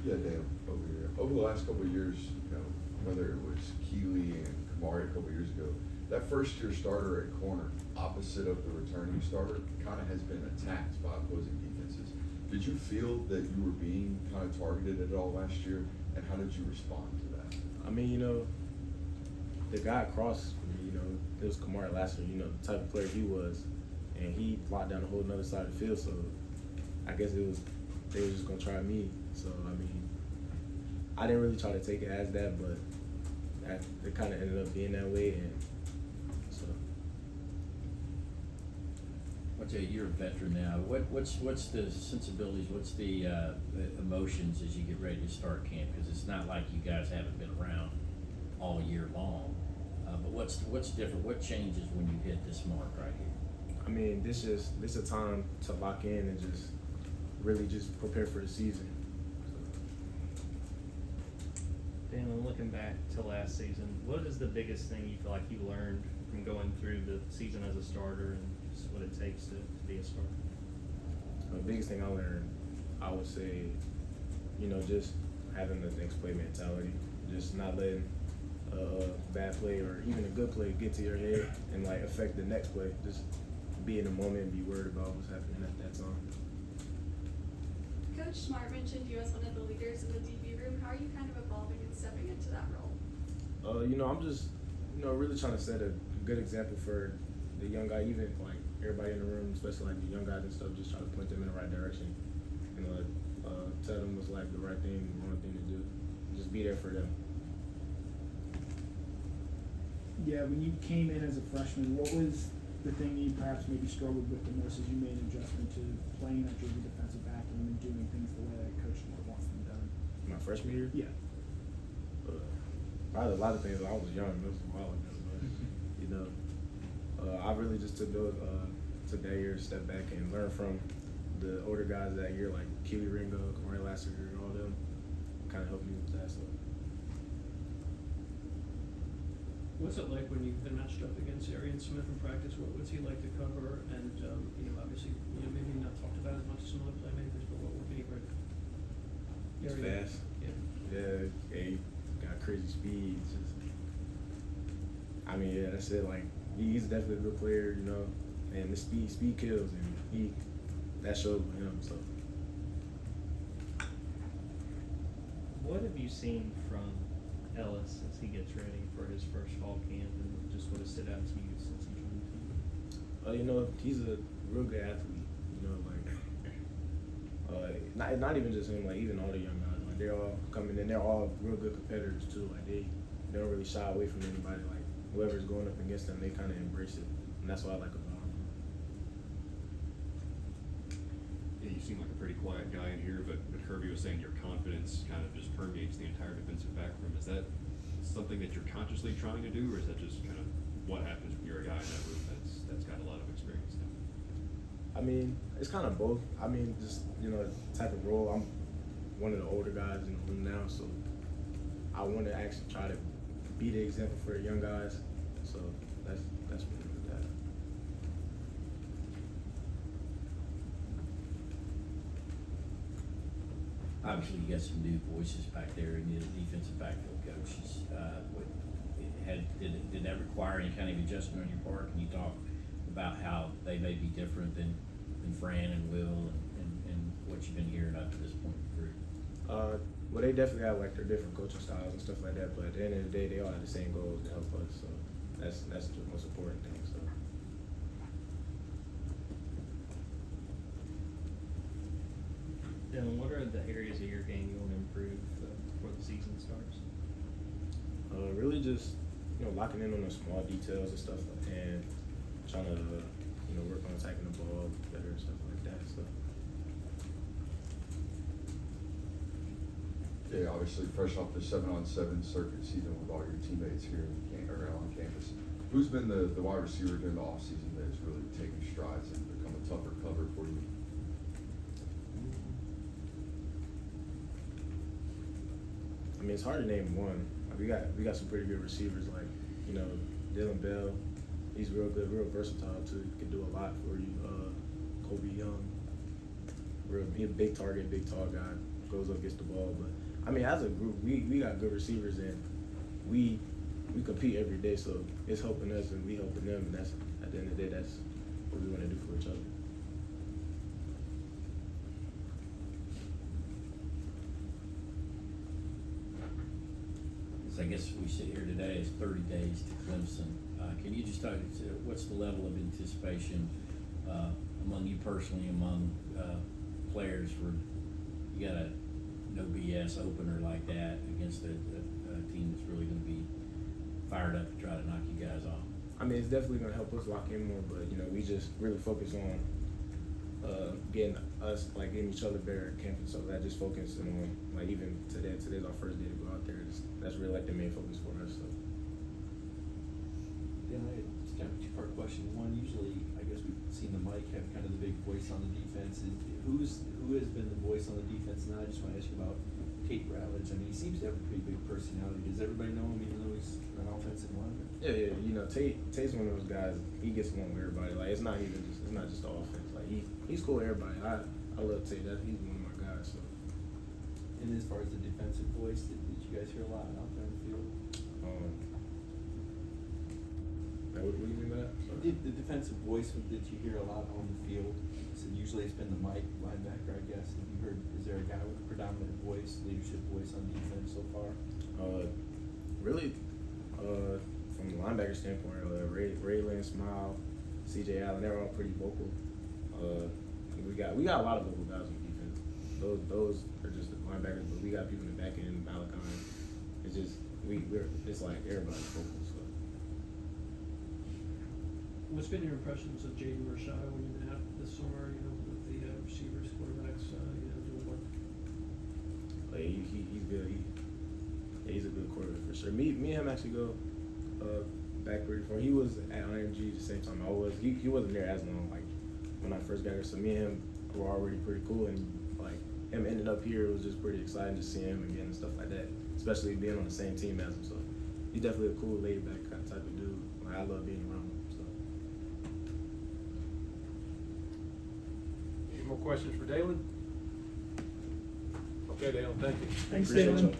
Yeah, Dan, over here. Over the last couple of years, whether it was Keeley and Kamari a couple of years ago, that first-year starter at corner, opposite of the returning starter, kind of has been attacked by opposing defenses. Did you feel that you were being kind of targeted at all last year, and how did you respond to that? I mean, the guy across from me, it was Kamari last year, the type of player he was, and he locked down a whole other side of the field, so I guess they were just going to try me. So, I mean, I didn't really try to take it as that, but it kind of ended up being that way, and so. Okay, you're a veteran now. What's the sensibilities? What's the emotions as you get ready to start camp? Because it's not like you guys haven't been around all year long. But what's different? What changes when you hit this mark right here? I mean, this is a time to lock in and just really just prepare for the season. Daylen, looking back to last season, what is the biggest thing you feel like you learned from going through the season as a starter and just what it takes to be a starter? The biggest thing I learned, I would say, just having the next play mentality, just not letting a bad play or even a good play get to your head and affect the next play. Just be in the moment and be worried about what's happening at that time. Coach Smart mentioned you as one of the leaders in the DB room. How are you kind of evolving and stepping into that role? I'm just, really trying to set a good example for the young guy, even everybody in the room, especially the young guys and stuff, just try to point them in the right direction. Tell them what's the right thing, the wrong thing to do. Just be there for them. Yeah, when you came in as a freshman, what was the thing you perhaps maybe struggled with the most as you made an adjustment to playing that Georgia defensive back and doing things the way that Coach Smart wants them done? My freshman year? Yeah. Probably a lot of things. I was young. It was a while ago. But, I really just took that year, step back and learn from the older guys that year, like Keely Ringo, Kamari Lassiter, and all them. Kind of helped me with that. So. What's it like when you've been matched up against Arian Smith in practice? What's he like to cover? And obviously, maybe not talked about as much as some other playmakers, but what would be great? He's fast. Yeah, he got crazy speed. That's it. He's definitely a good player, and the speed kills, and that showed with him. So. What have you seen from Ellis as he gets ready for his first fall camp, and just what has stood out to you since he joined the team? He's a real good athlete. Not even just him. Even all the young guys. They're all coming in. They're all real good competitors too. They don't really shy away from anybody. Whoever's going up against them, they kind of embrace it, and that's what I like about him. Yeah, you seem like a pretty quiet guy in here, but Kirby was saying your confidence kind of just permeates the entire defensive back room. Is that something that you're consciously trying to do, or is that just kind of what happens when you're a guy in that room that's got a lot of experience now? It's kind of both. Just the type of role. I'm one of the older guys in the room now, so I want to actually try to be the example for the young guys. So that's what I'm with that. Obviously, you got some new voices back there in the defensive backfield coaches. Did that require any kind of adjustment on your part? Can you talk about how they may be different than Fran and Will and what you've been hearing up to this point in the career? Well, they definitely have their different coaching styles and stuff like that. But at the end of the day, they all have the same goals to help us. So that's the most important thing. So. Dylan, what are the areas of your game you want to improve before the season starts? Really just locking in on the small details and stuff, and trying to work on attacking the ball better and stuff like that. So. Yeah, obviously fresh off the 7-on-7 circuit season with all your teammates here on campus. Who's been the wide receiver during the offseason that has really taken strides and become a tougher cover for you? It's hard to name one. We got some pretty good receivers Dylan Bell. He's real good, real versatile too. He can do a lot for you. Kobe Young, he's a big target, big tall guy. goes up, gets the ball. But I mean, as a group, we got good receivers, and we compete every day, so it's helping us and we helping them, and that's at the end of the day, that's what we want to do for each other. So I guess we sit here today, it's 30 days to Clemson. Can you just talk, what's the level of anticipation among you personally, among players for, you got a no BS opener like that against a team that's really going to be fired up to try to knock you guys off? I mean, it's definitely going to help us lock in more, but, you know, we just really focus on getting each other better at camp and stuff. That just focusing on, like, even today's our first day to go out there. That's really, like, the main focus for us. So. Yeah, it's kind of a two-part question. One, usually, I guess we've seen the Mike have kind of the big voice on the defense. Who has been the voice on the defense? And I just want to ask you about Tate Ratledge. I mean, he seems to have a pretty big personality. Does everybody know him, even though he's an offensive lineman? Yeah, you know, Tate's one of those guys. He gets along with everybody. Like, it's not just the offense. Like, he's cool with everybody. I love Tate. He's one of my guys. So. And as far as the defensive voice, did you guys hear a lot out there in the field? What do you mean by that? The defensive voice that you hear a lot on the field. So usually it's been the Mike linebacker, I guess. Have you heard? Is there a guy with a predominant voice, leadership voice on defense so far? Really, from the linebacker standpoint, Raylan, Smile, C.J. Allen, they're all pretty vocal. We got a lot of vocal guys on defense. Those are just the linebackers, but we got people in the back end, Malachi. It's just it's like everybody's vocal. So. What's been your impressions of Jaden Rashada when you've been out this summer, you know, with the receivers, quarterbacks, doing what? Like, he's good. He's a good quarterback for sure. Me and him actually go back pretty far. He was at IMG the same time I was. He wasn't there as long, like, when I first got here. So me and him were already pretty cool, and like him ending up here, it was just pretty exciting to see him again and stuff like that. Especially being on the same team as him. So he's definitely a cool, laid back kind of type of dude. Like, I love being around him. So. Any more questions for Daylen? Okay, Daylen, thank you. Thanks, Appreciate Daylen. y'all.